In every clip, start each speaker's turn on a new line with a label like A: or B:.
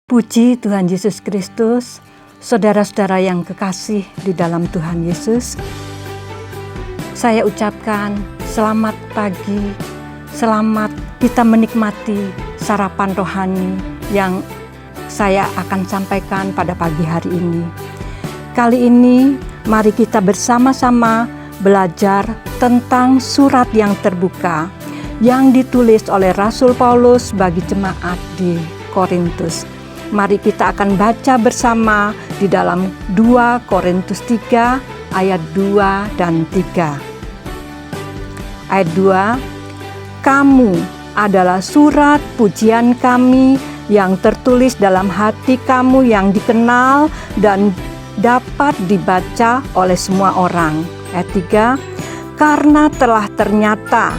A: Puji Tuhan Yesus Kristus, saudara-saudara yang kekasih di dalam Tuhan Yesus. Saya ucapkan selamat pagi, selamat kita menikmati sarapan rohani yang saya akan sampaikan pada pagi hari ini. Kali ini mari kita bersama-sama belajar tentang surat yang terbuka yang ditulis oleh Rasul Paulus bagi jemaat di Korintus. Mari kita akan baca bersama di dalam 2 Korintus 3 ayat 2 dan 3. Ayat 2, kamu adalah surat pujian kami yang tertulis dalam hati kamu yang dikenal dan dapat dibaca oleh semua orang. Ayat 3, karena telah ternyata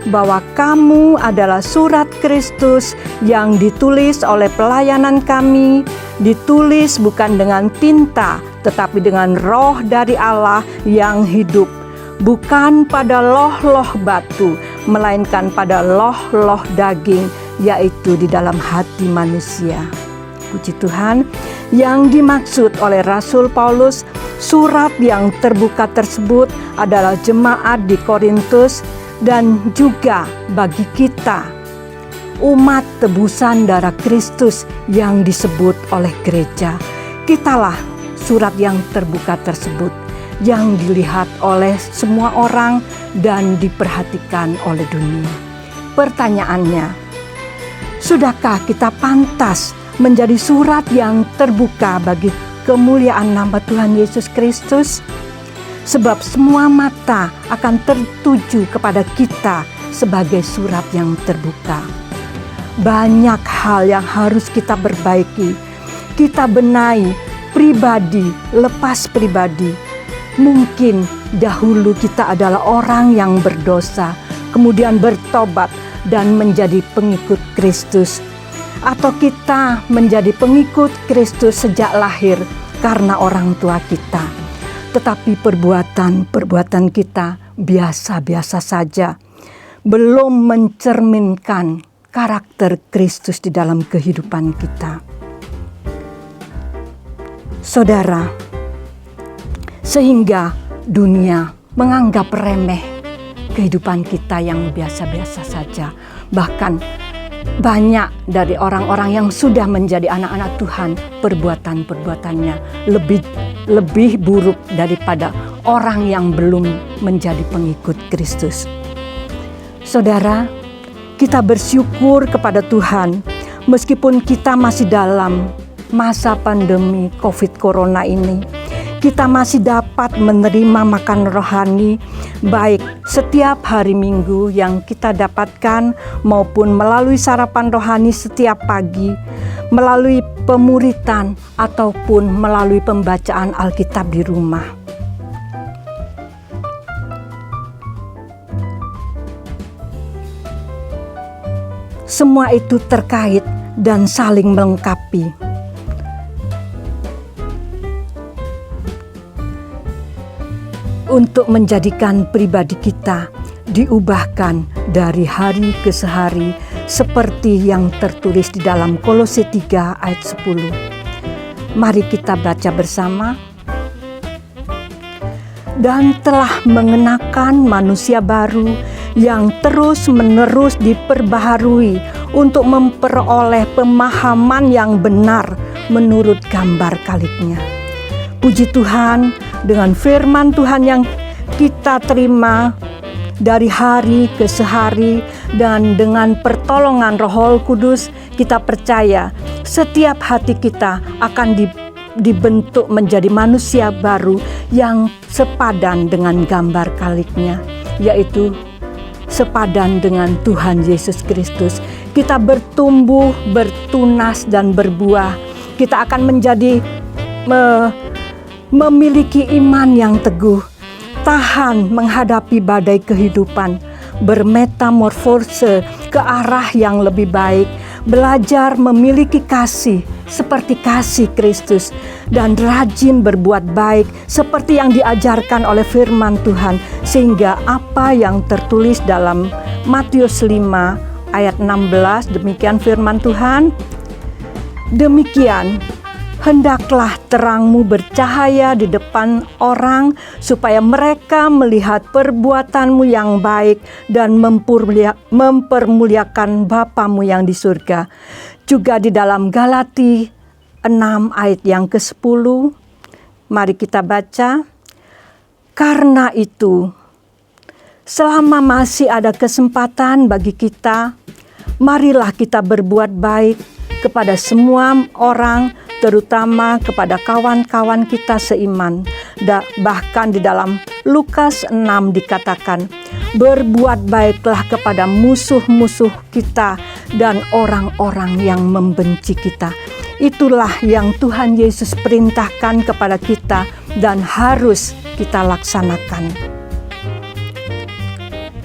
A: bahwa kamu adalah surat Kristus yang ditulis oleh pelayanan kami, ditulis bukan dengan tinta, tetapi dengan roh dari Allah yang hidup, bukan pada loh-loh batu, melainkan pada loh-loh daging, yaitu di dalam hati manusia. Puji Tuhan, yang dimaksud oleh Rasul Paulus, surat yang terbuka tersebut adalah jemaat di Korintus, dan juga bagi kita, umat tebusan darah Kristus yang disebut oleh gereja. Kitalah surat yang terbuka tersebut, yang dilihat oleh semua orang dan diperhatikan oleh dunia. Pertanyaannya, sudahkah kita pantas menjadi surat yang terbuka bagi kemuliaan nama Tuhan Yesus Kristus? Sebab semua mata akan tertuju kepada kita sebagai surat yang terbuka. Banyak hal yang harus kita perbaiki, kita benahi pribadi lepas pribadi. Mungkin dahulu kita adalah orang yang berdosa, kemudian bertobat dan menjadi pengikut Kristus. Atau kita menjadi pengikut Kristus sejak lahir karena orang tua kita. Tetapi perbuatan kita biasa-biasa saja, belum mencerminkan karakter Kristus di dalam kehidupan kita. Saudara, sehingga dunia menganggap remeh kehidupan kita yang biasa-biasa saja. Bahkan banyak dari orang-orang yang sudah menjadi anak-anak Tuhan, perbuatan-perbuatannya lebih buruk daripada orang yang belum menjadi pengikut Kristus. Saudara, kita bersyukur kepada Tuhan meskipun kita masih dalam masa pandemi COVID Corona ini. Kita masih dapat menerima makan rohani, baik setiap hari Minggu yang kita dapatkan maupun melalui sarapan rohani setiap pagi, melalui pemuritan ataupun melalui pembacaan Alkitab di rumah. Semua itu terkait dan saling melengkapi. Untuk menjadikan pribadi kita diubahkan dari hari ke hari seperti yang tertulis di dalam Kolose 3 ayat 10. Mari kita baca bersama. Dan telah mengenakan manusia baru yang terus-menerus diperbaharui untuk memperoleh pemahaman yang benar menurut gambar kaliknya. Puji Tuhan, dengan firman Tuhan yang kita terima dari hari ke hari dan dengan pertolongan Roh Kudus, kita percaya setiap hati kita akan dibentuk menjadi manusia baru yang sepadan dengan gambar kaliknya, yaitu sepadan dengan Tuhan Yesus Kristus. Kita bertumbuh, bertunas dan berbuah. Kita akan menjadi memiliki iman yang teguh, tahan menghadapi badai kehidupan, bermetamorfose ke arah yang lebih baik, belajar memiliki kasih seperti kasih Kristus, dan rajin berbuat baik seperti yang diajarkan oleh firman Tuhan, sehingga apa yang tertulis dalam Matius 5 ayat 16, demikian firman Tuhan, Demikian, hendaklah terangmu bercahaya di depan orang, supaya mereka melihat perbuatanmu yang baik dan mempermuliakan Bapamu yang di surga. Juga di dalam Galati 6 ayat yang ke-10, mari kita baca. Karena itu, selama masih ada kesempatan bagi kita, marilah kita berbuat baik kepada semua orang, terutama kepada kawan-kawan kita seiman. Bahkan di dalam Lukas 6 dikatakan, berbuat baiklah kepada musuh-musuh kita dan orang-orang yang membenci kita. Itulah yang Tuhan Yesus perintahkan kepada kita dan harus kita laksanakan.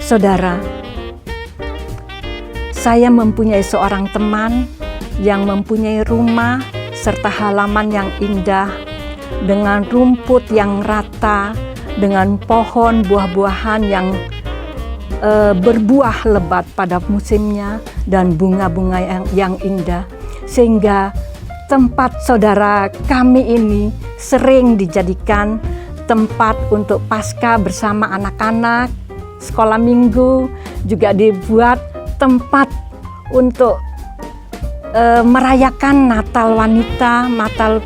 A: Saudara, saya mempunyai seorang teman yang mempunyai rumah serta halaman yang indah, dengan rumput yang rata, dengan pohon buah-buahan yang berbuah lebat pada musimnya, dan bunga-bunga yang indah. Sehingga tempat saudara kami ini sering dijadikan tempat untuk Paskah bersama anak-anak, sekolah minggu, juga dibuat tempat untuk merayakan Natal wanita, Natal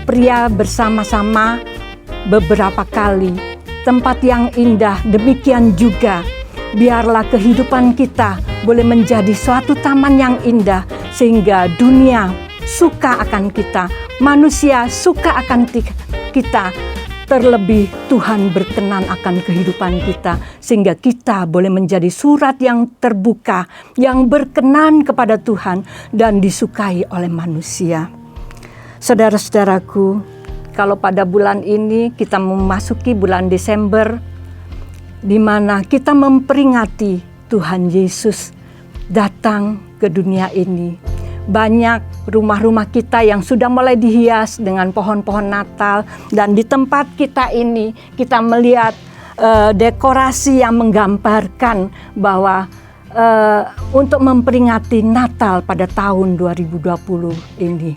A: pria bersama-sama beberapa kali. Tempat yang indah. Demikian juga biarlah kehidupan kita boleh menjadi suatu taman yang indah, sehingga dunia suka akan kita, manusia suka akan kita. Terlebih Tuhan berkenan akan kehidupan kita, sehingga kita boleh menjadi surat yang terbuka, yang berkenan kepada Tuhan dan disukai oleh manusia. Saudara-saudaraku, kalau pada bulan ini kita memasuki bulan Desember, di mana kita memperingati Tuhan Yesus datang ke dunia ini. Banyak rumah-rumah kita yang sudah mulai dihias dengan pohon-pohon Natal, dan di tempat kita ini kita melihat dekorasi yang menggambarkan bahwa untuk memperingati Natal pada tahun 2020 ini.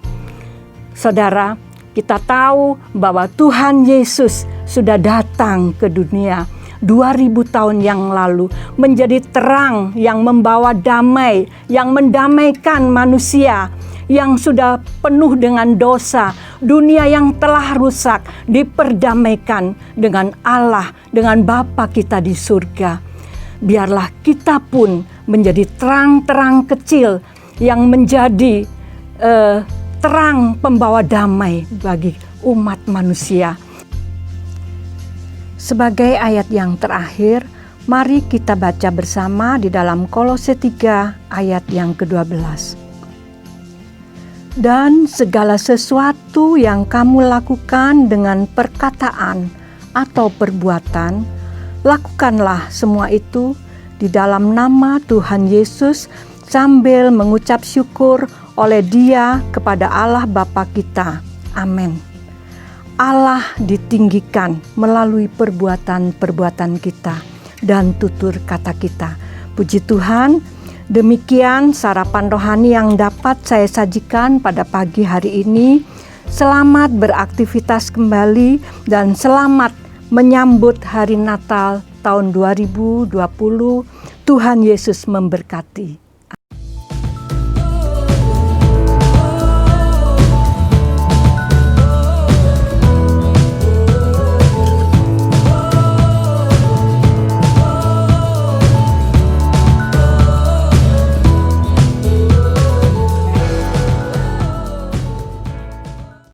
A: Saudara, kita tahu bahwa Tuhan Yesus sudah datang ke dunia 2000 tahun yang lalu, menjadi terang yang membawa damai, yang mendamaikan manusia yang sudah penuh dengan dosa. Dunia yang telah rusak diperdamaikan dengan Allah, dengan Bapa kita di surga. Biarlah kita pun menjadi terang-terang kecil yang menjadi terang pembawa damai bagi umat manusia. Sebagai ayat yang terakhir, mari kita baca bersama di dalam Kolose 3 ayat yang ke-12. Dan segala sesuatu yang kamu lakukan dengan perkataan atau perbuatan, lakukanlah semua itu di dalam nama Tuhan Yesus sambil mengucap syukur oleh Dia kepada Allah Bapa kita. Amin. Allah ditinggikan melalui perbuatan-perbuatan kita dan tutur kata kita. Puji Tuhan, demikian sarapan rohani yang dapat saya sajikan pada pagi hari ini. Selamat beraktivitas kembali dan selamat menyambut hari Natal tahun 2020. Tuhan Yesus memberkati.